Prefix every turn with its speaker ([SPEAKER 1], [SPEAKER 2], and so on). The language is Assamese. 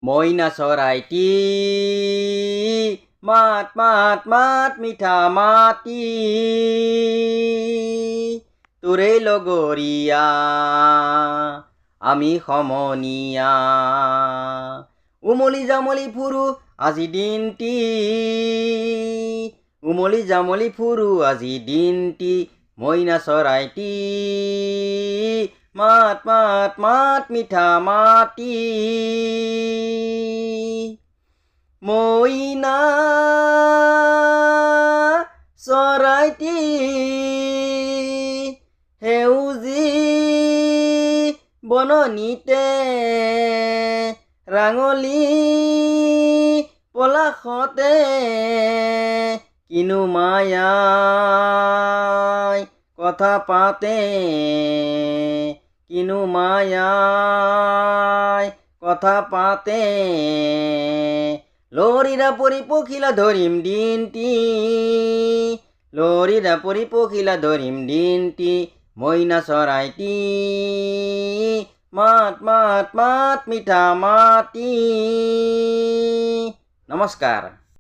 [SPEAKER 1] মইনা চৰাইটি মাত মাত মাত মিঠা মাতি তোৰে লগৰীয়া আমি সমনীয়া উমলি জামলি ফুৰু আজি দিনটি উমলি জামলি ফুৰু আজি দিনটি মইনা চৰাইটি মাত মাত মাত মিঠা মাতি মইনা চৰাইটি সেউজী বননিতে ৰাঙলী পলাশতে কিনো মায়াই কথা পাতে কিনো মায়াই কথা পাতে লৰিৰা পৰি পখিলা ধৰিম দিনটি লৰিৰা পৰি পখিলা ধৰিম দিনটি মইনা চৰাইটি মাত মাত মাত মিঠা মাতি নমস্কাৰ।